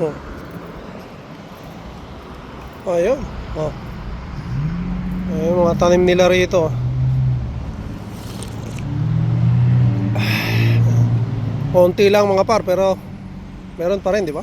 Oh. Ayun. Oh. Ayun mga tanim nila rito. Konti lang mga par, pero meron pa rin, di ba?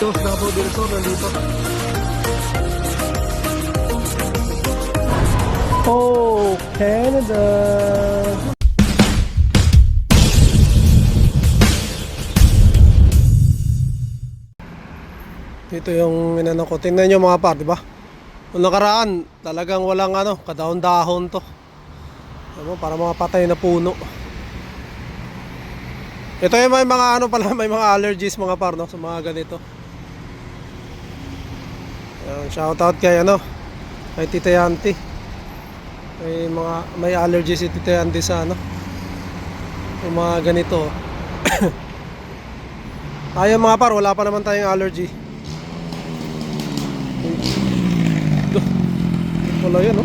Dos Davao del Sur nandito. Oh, Canada. Dito yung inano ko. Tingnan nyo mga par, di ba? Kung nakaraan, talagang walang ano, kadahon-dahon to. Ano, para mga patay na puno. Ito yung may mga ano pala, may mga allergies mga par, no, sa mga ganito. Ayan, shoutout kay ano, kay Tita Yanti. May allergies si Tita Yanti sa ano, yung mga ganito. Ayun mga par, wala pa naman tayong allergy. Wala yun, no?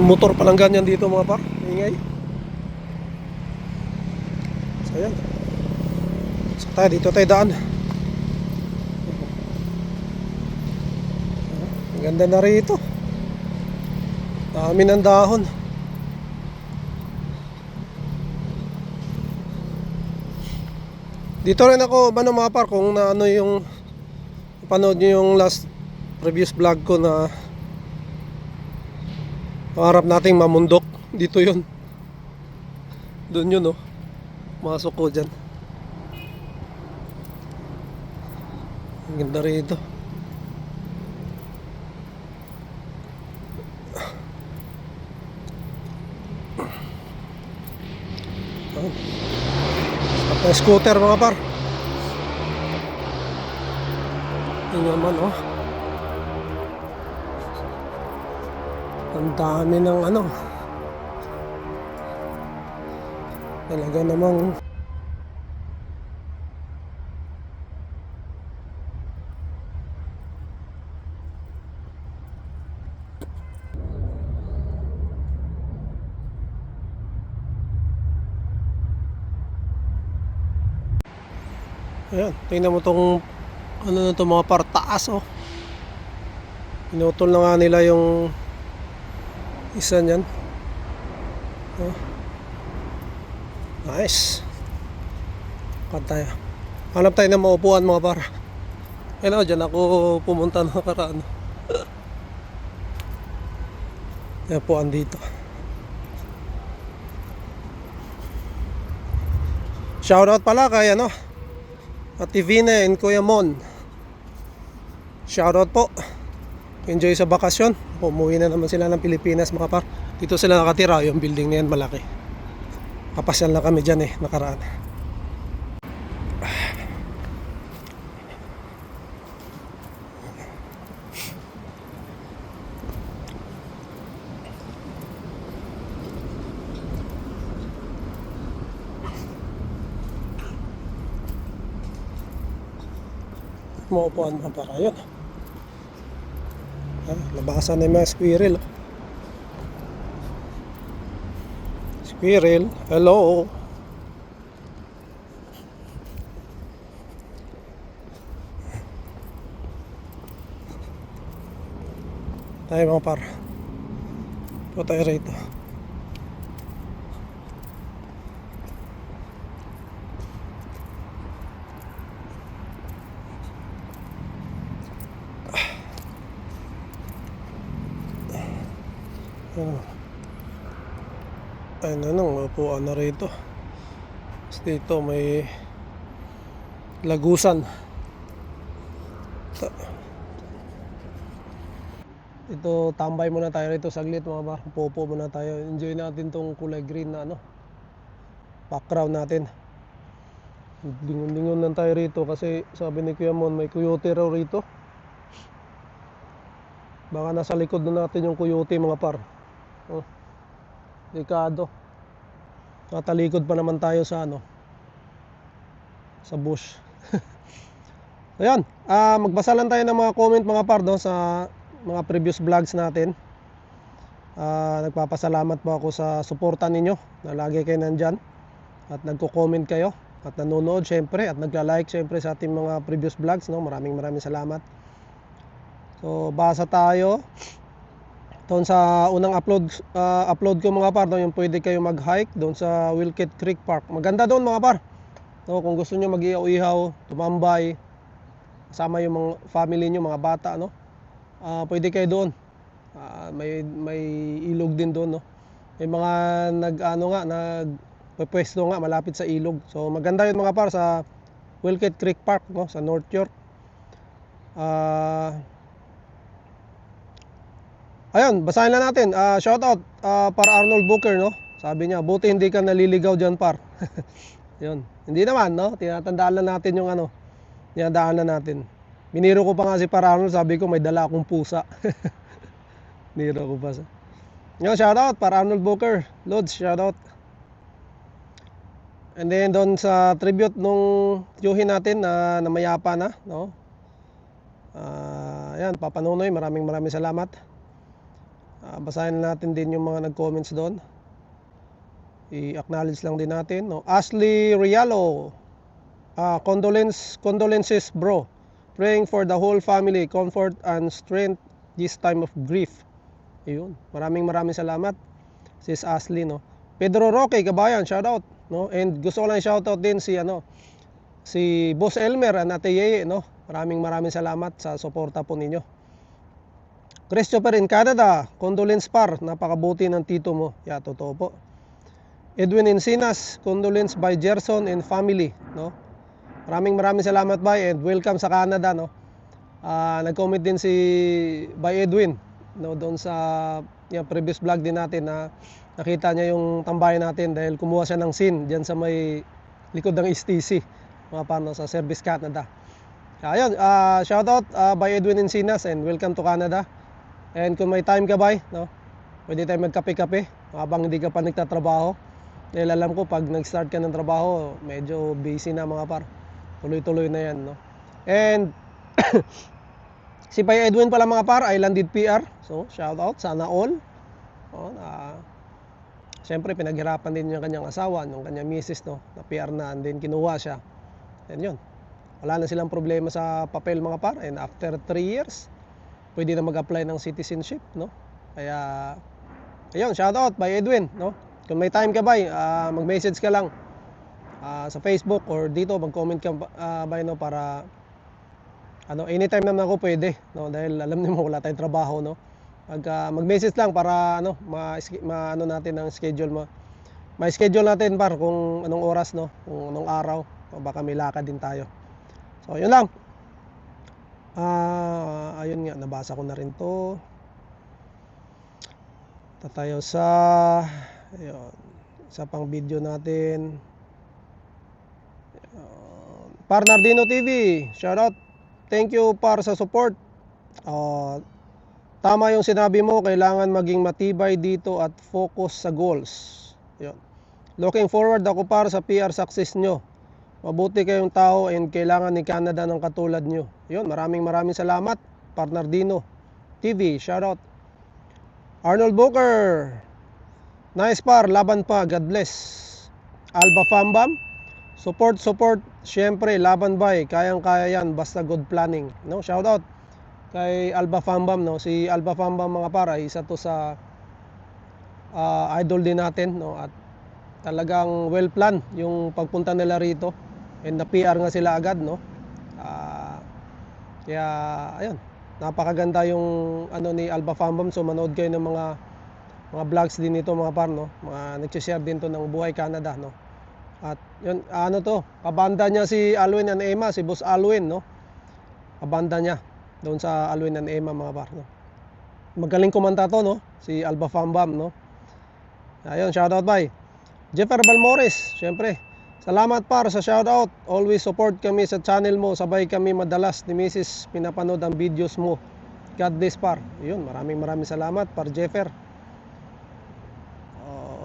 Motor palang ganyan dito mga par, ingay. So ayan, so tayo dito tayo daan. Ang ganda na rito, dami ng dahon. Dito rin ako mga par, kung na ano yung panood nyo yung last previous vlog ko na pangarap nating mamundok. Dito yun, doon yun, no, masok ko dyan. Ang ganda rito. Ang scooter mga par. Yun naman, oh. Ang dami ng ano. Talaga namang ayan, tingnan mo tong ano na to mga par, taas, oh. Pinutol na nga nila yung isa nyan, oh. Nice. Tayo, hanap tayo ng maupuan mga par. Ayun, oh, dyan ako pumunta na nakaraan. May upuan dito. Shoutout pala kay ano, Ate Vina and Kuya Mon. Shoutout po. Enjoy sa bakasyon. Umuwi na naman sila ng Pilipinas mga par. Dito sila nakatira. Yung building na yan malaki. Kapasyal na kami dyan nakaraan. Maupuan mga par. Ayun. Labasan na yung mga squirrel. Squirrel, hello. Tayo mga par. Ito tayo rito. Ayun na, upuan na rito. Dito may lagusan. Ito, tambay muna tayo rito saglit mga par. Popo muna tayo. Enjoy natin tong kulay green na ano, background natin. Dingon-dingon lang tayo rito kasi sabi ni Kuya Mon may coyote raw rito. Baka nasa likod na natin yung coyote mga par. Oh, delikado. Natalikod pa naman tayo sa sa bush. Ayan, magbasa lang tayo ng mga comment mga par sa mga previous vlogs natin. Nagpapasalamat po ako sa suporta ninyo na lagi kayo nandyan at nagko-comment kayo at nanonood syempre at nagla-like syempre sa ating mga previous vlogs, maraming salamat. So basa tayo doon sa unang upload ko mga par, yung pwede kayo mag-hike doon sa Wilkett Creek Park. Maganda doon mga par. Kung gusto nyo mag-ihaw-ihaw, tumambay, kasama yung mga family nyo, mga bata, pwede kayo doon. May ilog din doon, May mga nagpwesto nga malapit sa ilog. So maganda yun mga par sa Wilkett Creek Park, sa North York. Ayun, basahin lang natin. Shoutout para Arnold Booker, Sabi niya, buti hindi ka naliligaw dyan par. Yun. Hindi naman, tinatandaan lang natin yung tinatandaan natin. Biniro ko pa nga si par Arnold, sabi ko may dala akong pusa. Biniro ko pa. Yun, shoutout para Arnold Booker. Lods, shoutout. And then doon sa tribute nung tiyuhin natin na mayapa na, ayan, Papa Nonoy, maraming salamat. Basahin natin din yung mga nag-comments doon. I-acknowledge lang din natin, Ashley Rialo, condolences bro. Praying for the whole family, comfort and strength this time of grief. Ayun, maraming salamat sis Ashley, Pedro Roque Kabayan, shout out, And gusto ko lang shout out din si si Boss Elmer and Ate Yeye, Maraming salamat sa suporta po ninyo. Christopher in Canada, condolence par, napakabuti ng tito mo. Yeah, totoo po. Edwin Encinas, condolence by Gerson and family, Maraming salamat by and welcome sa Canada, Nag-comment din si by Edwin, doon sa previous vlog din natin na nakita niya yung tambayan natin dahil kumuha siya ng sin diyan sa may likod ng STC, mga paano sa Service Canada. Ayun, shoutout by Edwin Encinas and welcome to Canada. And kung may time ka ba, pwede tayo magkape-kape habang hindi ka pa nagtatrabaho. Dahil alam ko pag nag-start ka ng trabaho, medyo busy na mga par. Tuloy-tuloy na yan, And si Bay Edwin pala mga par ay landed PR. So, shout out, sana all. Siyempre, pinaghirapan din yung kanyang asawa, yung kanyang misis, na PR na, and then kinuha siya. And yun, wala na silang problema sa papel mga par. And after 3 years, pwede na mag-apply ng citizenship, Kaya, ayun, shout out by Edwin, Kung may time ka ba, mag-message ka lang sa Facebook or dito, mag-comment ka ba, para anytime naman ako pwede, dahil alam niyo mo wala tayong trabaho, mag-message lang para natin ang schedule mo. May schedule natin par kung anong oras, kung anong araw, baka may lakad din tayo. So, yun lang. Ayun nga, nabasa ko na rin to. Tatayo sa ayun, isa pang video natin. Par Nardino TV, shout out. Thank you par sa support. Tama yung sinabi mo, kailangan maging matibay dito at focus sa goals. Ayun. Looking forward ako par sa PR success nyo. Mabuti kayong tao and kailangan ni Canada ng katulad nyo. Yun, maraming salamat, Par Nardino TV, shout out. Arnold Booker, nice par, laban pa, God bless. Alba Fambam, support, syempre, laban ba kayang-kaya yan, basta good planning. Shout out kay Alba Fambam, Si Alba Fambam mga para, isa to sa idol din natin, At talagang well planned yung pagpunta nila rito. And na PR nga sila agad, kaya ayun, napakaganda yung ni Alba Fambam. So manood kayo ng mga vlogs din nito mga par, mga nagsi-share din to ng buhay Canada, At yun, kabanda niya si Alwin and Emma, si Boss Alwin, Kabanda niya doon sa Alwin and Emma mga par, Magaling kumanta to, si Alba Fambam, Ayun, shoutout by Jeffer Balmores, syempre. Salamat par sa shoutout. Always support kami sa channel mo. Sabay kami madalas ni Mrs. pinapanood ang videos mo. God bless par. Yun, maraming salamat par Jeffer.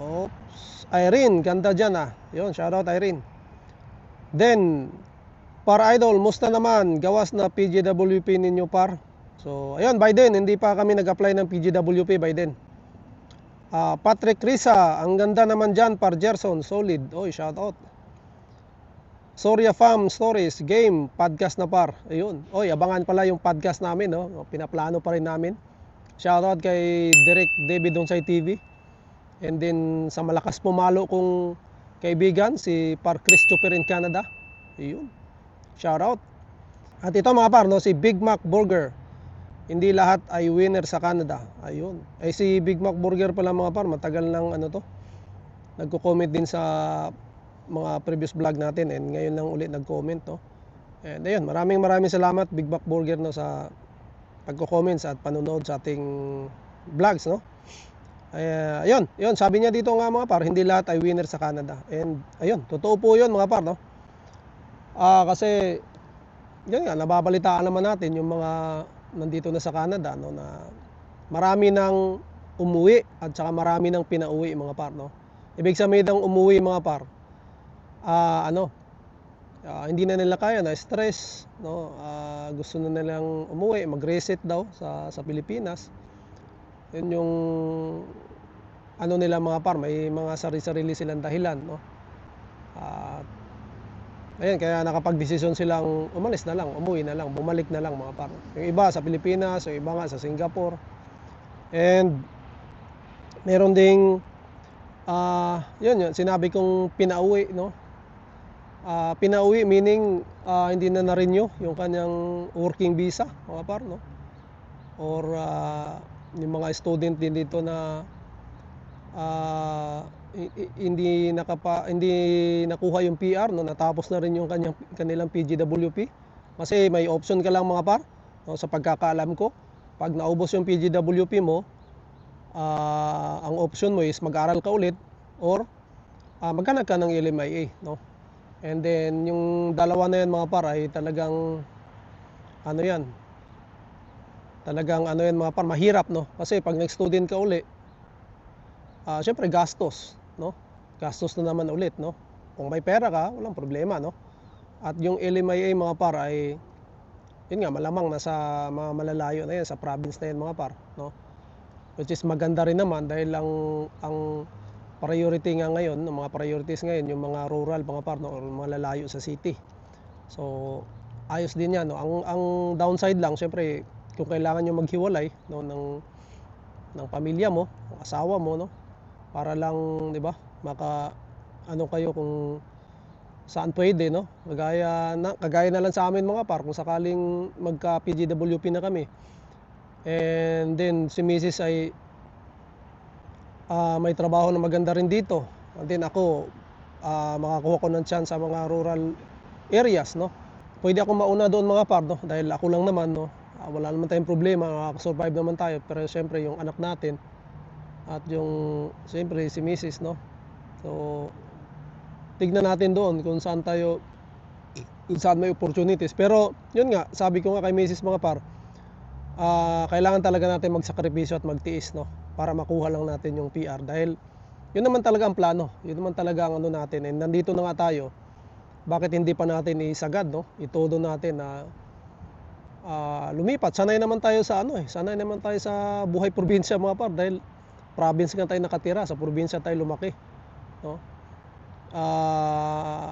Oops. Irene, ganda dyan ah. Yun, shoutout Irene. Then, par idol, musta naman? Gawas na PGWP ninyo par. So, ayun, Biden, hindi pa kami nag-apply ng PGWP, Biden. Patrick Risa, ang ganda naman dyan par Gerson, solid. Oy, shoutout. Soria Farm Stories, game, podcast na par. Ayun. Oy, abangan pala yung podcast namin, no? Pinaplano pa rin namin. Shoutout kay Derek David Donsay TV. And then sa malakas pumalo kong kaibigan, si Par Christopher in Canada. Ayun. Shoutout. At ito mga par, no? Si Big Mac Burger. Hindi lahat ay winner sa Canada. Ayun. Ay si Big Mac Burger pala mga par, matagal nang ano to. Nagko-comment din sa mga previous vlog natin and ngayon lang ulit nag-comment, no. And ayun, maraming salamat Big Mac Burger, no, sa pagko-comments at panonood sa ating vlogs, no. Ayun, sabi niya dito nga mga par, hindi lahat ay winner sa Canada. And ayun, totoo po 'yun mga par, no. Kasi yun nga, nababalitaan naman natin yung mga nandito na sa Canada, no, na marami nang umuwi at saka marami nang pinauwi mga par, no. Ibig sabihin ng umuwi mga par, hindi na nila kaya, na stress, no. Gusto na nilang umuwi, mag-reset daw sa Pilipinas. Yun yung ano nila mga par, may mga sarili silang dahilan, no. Ayun, kaya nakapag-desisyon silang umalis na lang, umuwi na lang, bumalik na lang mga par. Yung iba sa Pilipinas, yung iba nga sa Singapore. And meron ding yun sinabi kong pinauwi, no. Pinauwi meaning hindi na na-renew yung kanyang working visa mga par, no. Or yung mga student din dito na hindi nakuha yung PR, no, natapos na rin yung kanilang PGWP. Kasi may option ka lang mga par, no, sa pagkakaalam ko. Pag naubos yung PGWP mo, ang option mo is mag-aral ka ulit or maghanap ka ng LMIA, no. And then yung dalawa na yan mga par ay talagang mga par, mahirap, no. Kasi pag nag-student ka uli, syempre gastos, no. Gastos na naman ulit, no. Kung may pera ka, walang problema, no. At yung LMIA mga par ay yun nga, malamang nasa mga malalayo na yan, sa province na yan mga par, no. Which is maganda rin naman dahil ang priority nga ngayon, ng mga priorities ngayon, yung mga rural mga par, no, or mga lalayo sa city. So ayos din yan, no. Ang downside lang syempre, kung kailangan nyo maghiwalay, no, ng pamilya mo, ng asawa mo, no, para lang, di ba, kayo kung saan pwede, no. Kagaya na lang sa amin mga par, kung sakaling magka PGWP na kami, and then si Mrs. ay may trabaho na maganda rin dito, and then ako makakuha ko ng chance sa mga rural areas, no. Pwede ako mauna doon mga par, no, dahil ako lang naman, no. Wala naman tayong problema, makakasurvive naman tayo. Pero siyempre yung anak natin at yung siyempre si Mrs., no. So tignan natin doon kung saan may opportunities. Pero yun nga, sabi ko nga kay Mrs. mga par, kailangan talaga natin magsakripisyo at magtiis, no, para makuha lang natin yung PR. Dahil yun naman talaga ang plano, yun naman talaga ang ano natin. And nandito na nga tayo, bakit hindi pa natin isagad, no, itodo natin na lumipat. Sanay naman tayo sa buhay probinsya mga par, dahil province nga tayo nakatira, sa probinsya tayo lumaki, no.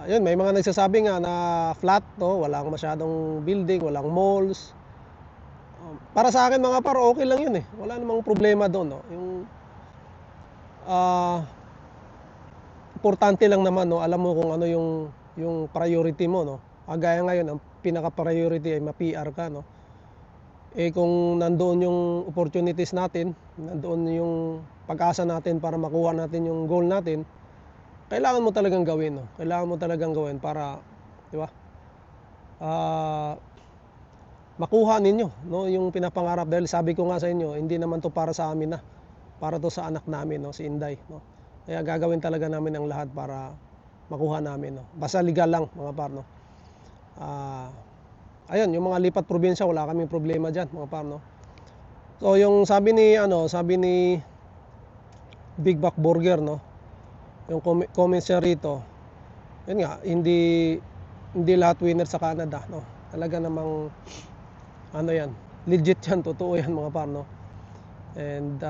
Yun, may mga nagsasabi nga na flat, no, walang masyadong building, walang malls. Para sa akin mga par, okay lang yun, wala namang problema doon, no. Yung importante lang naman, no, alam mo kung ano yung priority mo, no. Gaya ngayon, ang pinaka-priority ay ma-PR ka, no. Kung nandoon yung opportunities natin, nandoon yung pag-asa natin para makuha natin yung goal natin, kailangan mo talagang gawin, no. Kailangan mo talagang gawin para, di ba, makuha ninyo, no, yung pinapangarap. Dahil sabi ko nga sa inyo, hindi naman to para sa amin, para to sa anak namin, no, si Inday, no. Kaya gagawin talaga namin ang lahat para makuha namin, no. Basta legal lang mga par, no. Ayun, yung mga lipat probinsya, wala kaming problema diyan mga par, no. So yung sabi ni Big Back Burger, no, yung comments niya rito, yun nga, hindi lahat winner sa Canada, no. Talaga namang yan, legit yan, totoo yan mga par, no. And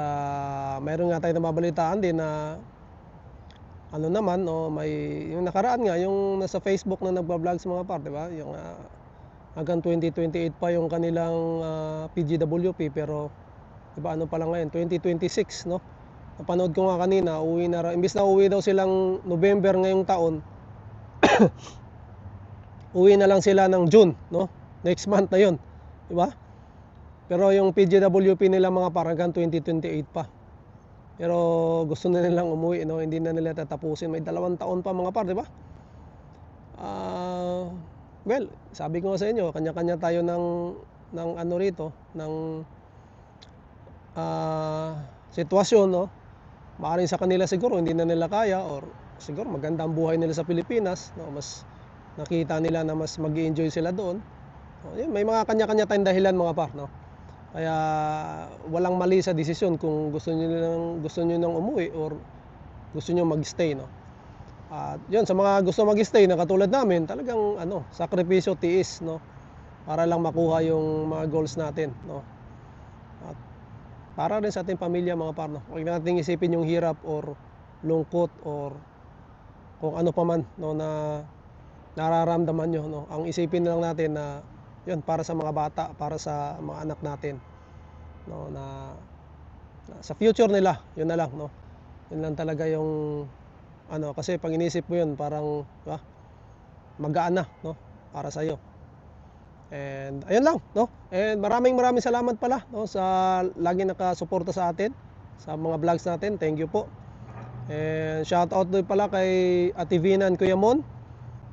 mayroon nga tayo nababalitaan din na naman, no, may yung nakaraan nga, yung nasa Facebook na nagba-vlog sa mga par, di ba? Yung hanggang 2028 pa yung kanilang PGWP, pero di ba pa lang ngayon, 2026, no? Napanood ko nga kanina, imbis na uwi daw silang November ngayong taon, uwi na lang sila ng June, no? Next month na yun, di ba? Pero yung PGWP nila mga par hanggang 2028 pa. Pero gusto na nilang umuwi, no? Hindi na nila tatapusin. May 2 taon pa mga par, di ba? Well, sabi ko nga sa inyo, kanya-kanya tayo ng rito, ng sitwasyon, no? Maaaring sa kanila siguro hindi na nila kaya, or siguro maganda ang buhay nila sa Pilipinas, no? Mas nakita nila na mas mag-i-enjoy sila doon. May mga kanya-kanya tayong dahilan mga par, no? Kaya walang mali sa desisyon kung gusto niyo nang umuwi or gusto niyo mag-stay, no. At yun, sa mga gusto mag-stay na katulad namin, talagang sakripisyo, tiis, no, para lang makuha yung mga goals natin, no. At para rin sa ating pamilya mga par, no. Huwag nating isipin yung hirap or lungkot or kung ano pa man, no, na nararamdaman nyo, no. Ang isipin lang natin na yun, para sa mga bata, para sa mga anak natin, no, na sa future nila, yun na lang, no. Yun lang talaga yung kasi pag inisip mo yun, parang magaan na, no, para sa iyo. And ayun lang, no. And maraming salamat pala, no, sa lagi nakasuporta sa atin sa mga vlogs natin. Thank you po. And shout out din pala kay Ate Vina and Kuya Mon,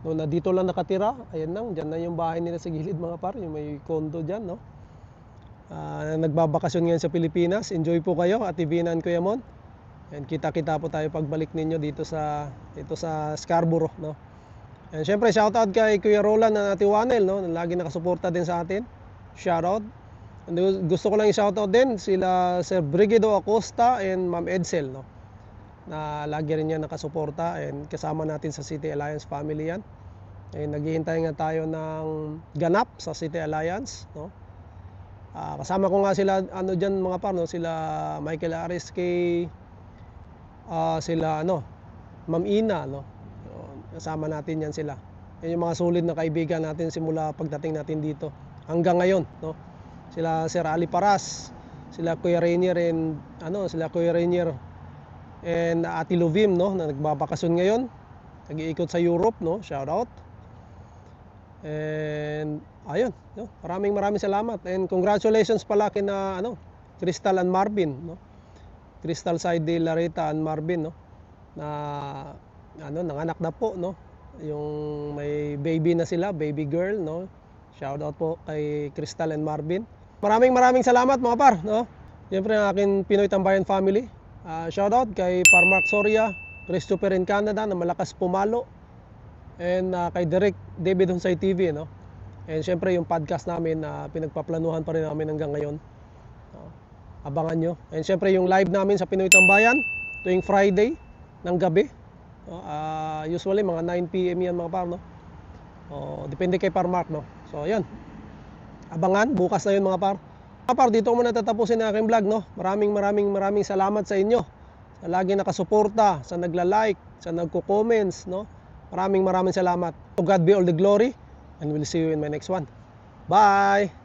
no, na dito lang nakatira. Ayan lang, dyan na yung bahay nila sa gilid mga par, yung may condo dyan, no. Nagbabakasyon ngayon sa Pilipinas. Enjoy po kayo, Ate Vina and Kuya Mon. And kita-kita po tayo pagbalik ninyo dito sa Scarborough, no. And syempre shout out kay Kuya Roland and Ate Wanel, no, na lagi nakasuporta din sa atin. Shout out. And gusto ko lang i-shout out din sila Sir Brigido Acosta and Ma'am Edsel, no, na lagi rin yan nakasuporta, and kasama natin sa City Alliance family yan. And naghihintay nga tayo ng ganap sa City Alliance, no. Kasama ko nga sila dyan mga par, no, sila Michael Ares kay sila Ma'am Ina, no. Kasama natin yan sila. Yan yung mga solid na kaibigan natin simula pagdating natin dito hanggang ngayon, no. Sila Sir Ali Paras, sila Kuya Rainier and Ate Lovim, no, na nagbabakasyon ngayon, nag-iikot sa Europe, no. Shout out. And ayun, no, maraming salamat, and congratulations pala kina Crystal and Marvin, no. Crystal Side de Lareta and Marvin, no, na nanganak na po, no. Yung may baby na sila, baby girl, no. Shout out po kay Crystal and Marvin. Maraming salamat mga par, no. Siyempre ang aking Pinoy Tambayan family. Shout out kay Parmark Soria, Christopher in Canada na malakas pumalo, and kay Derek David Hunsay TV, no. And siyempre yung podcast namin na pinagpaplanuhan pa rin namin hanggang ngayon. Abangan nyo. And siyempre yung live namin sa Pinoy Tambayan tuwing Friday ng gabi. Usually mga 9 PM yan mga par, no. Depende kay Parmark, no. So ayun, abangan, bukas na yun mga par. Mga par, dito ko muna tatapusin ang aking vlog, no. Maraming salamat sa inyo, sa lagi nakasuporta, sa nagla-like, sa nagko-comments, no. Maraming salamat. To God be all the glory, and we'll see you in my next one. Bye!